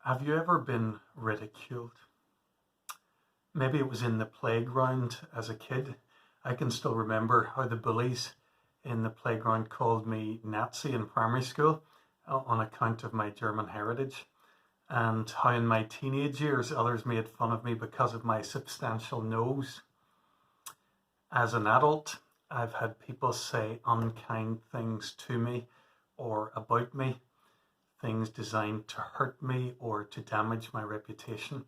Have you ever been ridiculed? Maybe it was in the playground as a kid. I can still remember how the bullies in the playground called me Nazi in primary school on account of my German heritage, and how in my teenage years others made fun of me because of my substantial nose. As an adult, I've had people say unkind things to me or about me, things designed to hurt me or to damage my reputation.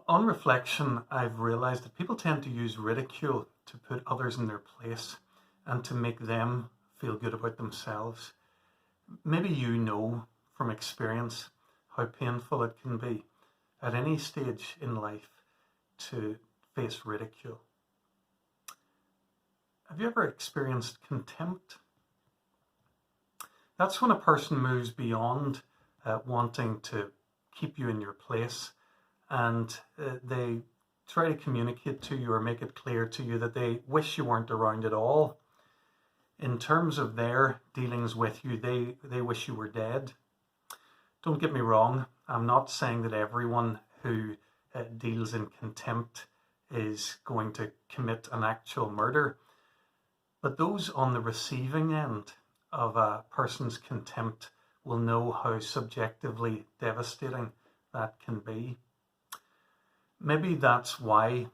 On reflection, I've realized that people tend to use ridicule to put others in their place and to make them feel good about themselves. Maybe you know from experience how painful it can be at any stage in life to face ridicule. Have you ever experienced contempt? That's when a person moves beyond wanting to keep you in your place, and they try to communicate to you or make it clear to you that they wish you weren't around at all. In terms of their dealings with you, they wish you were dead. Don't get me wrong, I'm not saying that everyone who deals in contempt is going to commit an actual murder, but those on the receiving end of a person's contempt will know how subjectively devastating that can be. Maybe that's why,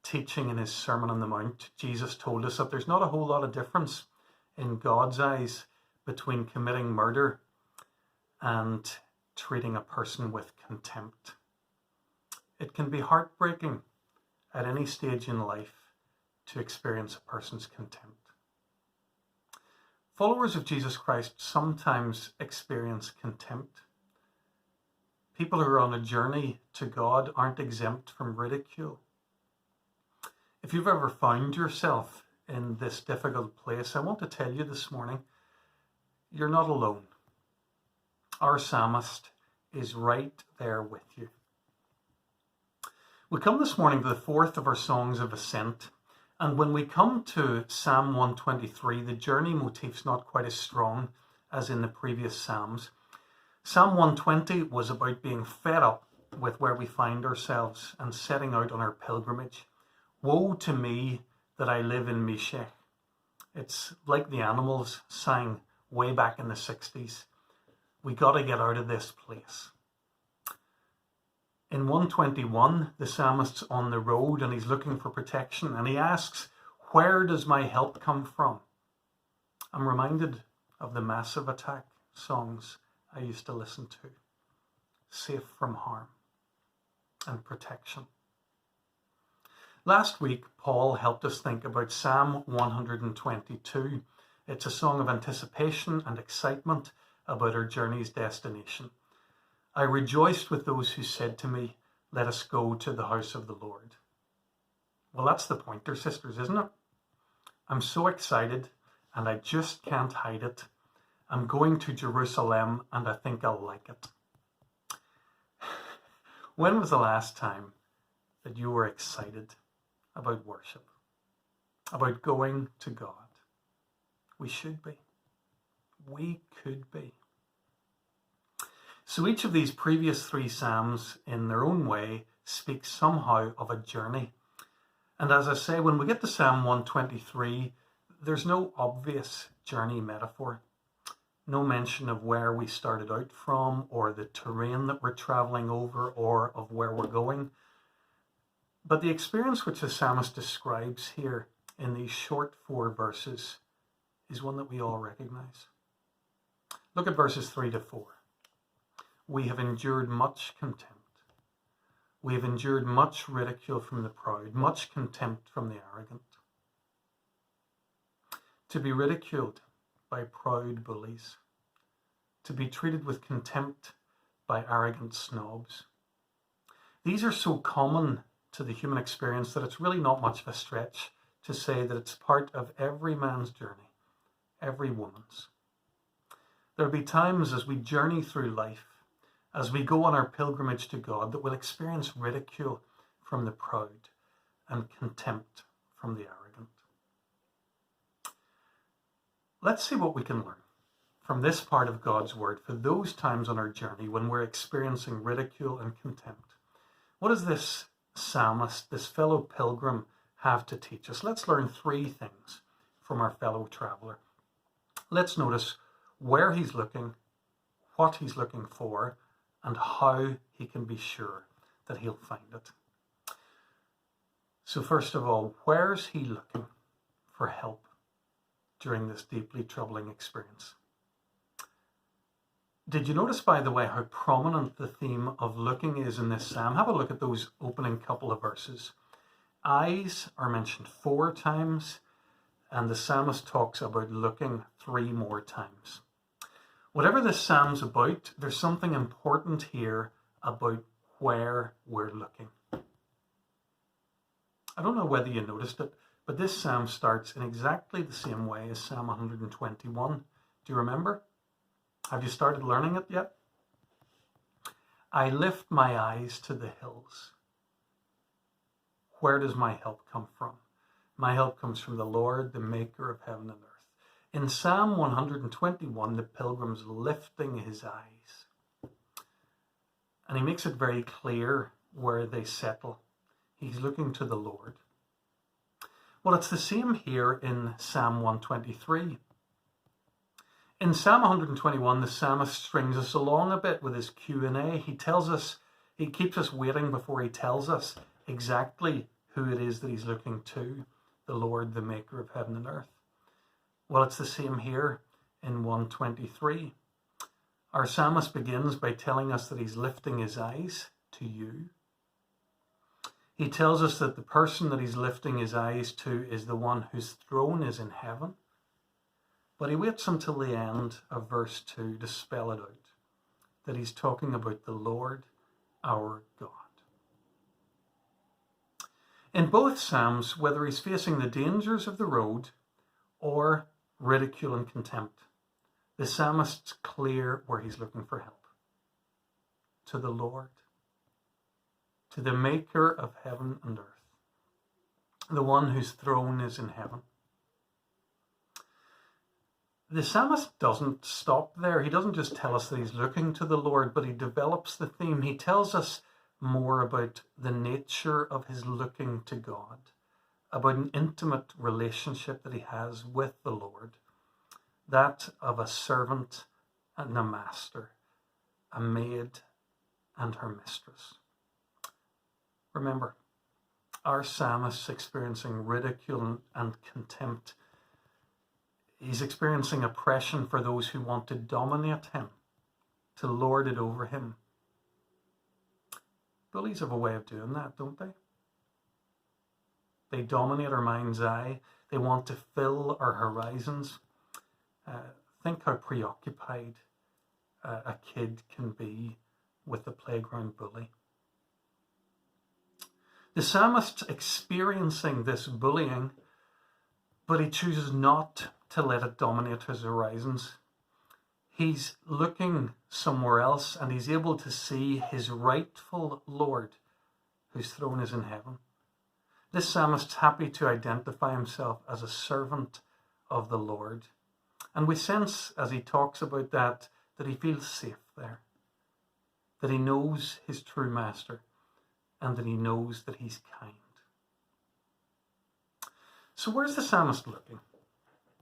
teaching in his Sermon on the Mount, Jesus told us that there's not a whole lot of difference in God's eyes between committing murder and treating a person with contempt. It can be heartbreaking at any stage in life to experience a person's contempt. Followers of Jesus Christ sometimes experience contempt. People who are on a journey to God aren't exempt from ridicule. If you've ever found yourself in this difficult place, I want to tell you this morning, you're not alone. Our psalmist is right there with you. We come this morning to the fourth of our songs of ascent. And when we come to Psalm 123, the journey motif's not quite as strong as in the previous Psalms. Psalm 120 was about being fed up with where we find ourselves and setting out on our pilgrimage. Woe to me that I live in Meshech. It's like the Animals sang way back in the 60s. We got to get out of this place. In 121, the psalmist's on the road and he's looking for protection, and he asks, where does my help come from? I'm reminded of the Massive Attack songs I used to listen to. Safe from harm and protection. Last week, Paul helped us think about Psalm 122. It's a song of anticipation and excitement about our journey's destination. I rejoiced with those who said to me, let us go to the house of the Lord. Well, that's the pointer, sisters, isn't it? I'm so excited and I just can't hide it. I'm going to Jerusalem and I think I'll like it. When was the last time that you were excited about worship, about going to God? We should be. We could be. So each of these previous three Psalms, in their own way, speaks somehow of a journey. And as I say, when we get to Psalm 123, there's no obvious journey metaphor. No mention of where we started out from, or the terrain that we're traveling over, or of where we're going. But the experience which the psalmist describes here in these short 4 verses is one that we all recognize. Look at verses 3 to 4. We have endured much contempt. We have endured much ridicule from the proud, much contempt from the arrogant. To be ridiculed by proud bullies, to be treated with contempt by arrogant snobs. These are so common to the human experience that it's really not much of a stretch to say that it's part of every man's journey, every woman's. There'll be times as we journey through life, as we go on our pilgrimage to God, that we'll experience ridicule from the proud and contempt from the arrogant. Let's see what we can learn from this part of God's word for those times on our journey when we're experiencing ridicule and contempt. What does this psalmist, this fellow pilgrim, have to teach us? Let's learn three things from our fellow traveler. Let's notice where he's looking, what he's looking for, and how he can be sure that he'll find it. So first of all, where's he looking for help during this deeply troubling experience? Did you notice, by the way, how prominent the theme of looking is in this psalm? Have a look at those opening couple of verses. Eyes are mentioned 4 times, and the psalmist talks about looking 3 more times. Whatever this psalm's about, there's something important here about where we're looking. I don't know whether you noticed it, but this psalm starts in exactly the same way as Psalm 121. Do you remember? Have you started learning it yet? I lift my eyes to the hills. Where does my help come from? My help comes from the Lord, the maker of heaven and earth. In Psalm 121, the pilgrim's lifting his eyes. And he makes it very clear where they settle. He's looking to the Lord. Well, it's the same here in Psalm 123. In Psalm 121, the psalmist strings us along a bit with his Q&A. He keeps us waiting before he tells us exactly who it is that he's looking to, the Lord, the maker of heaven and earth. Well, it's the same here in 123. Our psalmist begins by telling us that he's lifting his eyes to you. He tells us that the person that he's lifting his eyes to is the one whose throne is in heaven. But he waits until the end of verse 2 to spell it out, that he's talking about the Lord, our God. In both Psalms, whether he's facing the dangers of the road or ridicule and contempt, the psalmist's clear where he's looking for help. To the Lord, to the maker of heaven and earth, the one whose throne is in heaven. The psalmist doesn't stop there. He doesn't just tell us that he's looking to the Lord, but he develops the theme. He tells us more about the nature of his looking to God, about an intimate relationship that he has with the Lord, that of a servant and a master, a maid and her mistress. Remember, our psalmist's experiencing ridicule and contempt. He's experiencing oppression for those who want to dominate him, to lord it over him. Bullies have a way of doing that, don't they? They dominate our mind's eye. They want to fill our horizons. Think how preoccupied a kid can be with the playground bully. The psalmist's experiencing this bullying, but he chooses not to let it dominate his horizons. He's looking somewhere else, and he's able to see his rightful Lord, whose throne is in heaven. This psalmist's happy to identify himself as a servant of the Lord. And we sense, as he talks about that he feels safe there, that he knows his true master, and that he knows that he's kind. So where's the psalmist looking?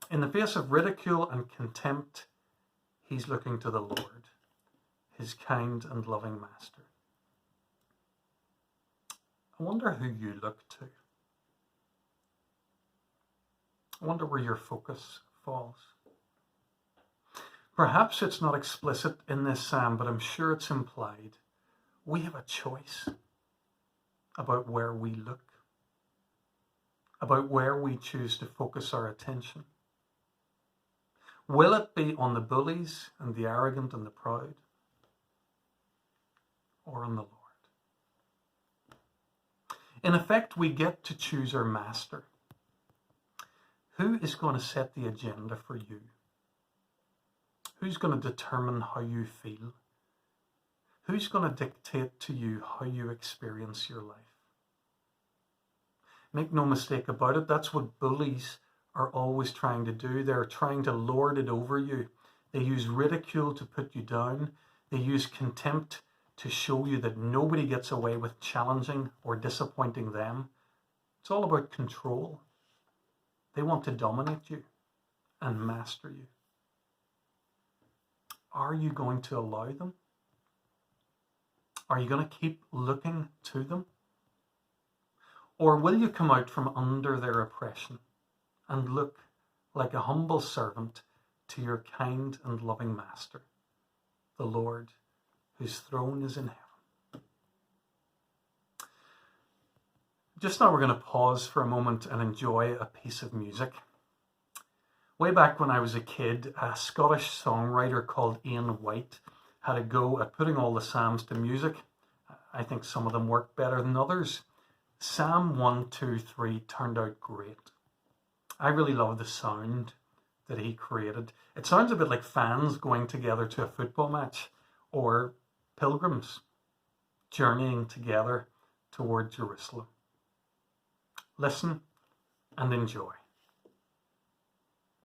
In the face of ridicule and contempt, he's looking to the Lord, his kind and loving master. I wonder who you look to. I wonder where your focus falls. Perhaps it's not explicit in this psalm, but I'm sure it's implied. We have a choice about where we look, about where we choose to focus our attention. Will it be on the bullies and the arrogant and the proud, or on the Lord? In effect, we get to choose our master. Who is going to set the agenda for you? Who's going to determine how you feel? Who's going to dictate to you how you experience your life? Make no mistake about it, that's what bullies are always trying to do. They're trying to lord it over you. They use ridicule to put you down. They use contempt to show you that nobody gets away with challenging or disappointing them. It's all about control. They want to dominate you and master you. Are you going to allow them? Are you going to keep looking to them? Or will you come out from under their oppression and look like a humble servant to your kind and loving Master, the Lord, whose throne is in heaven? Just now we're going to pause for a moment and enjoy a piece of music. Way back when I was a kid, a Scottish songwriter called Ian White had a go at putting all the Psalms to music. I think some of them worked better than others. Psalm 1, 2, 3 turned out great. I really love the sound that he created. It sounds a bit like fans going together to a football match, or pilgrims journeying together toward Jerusalem. Listen and enjoy.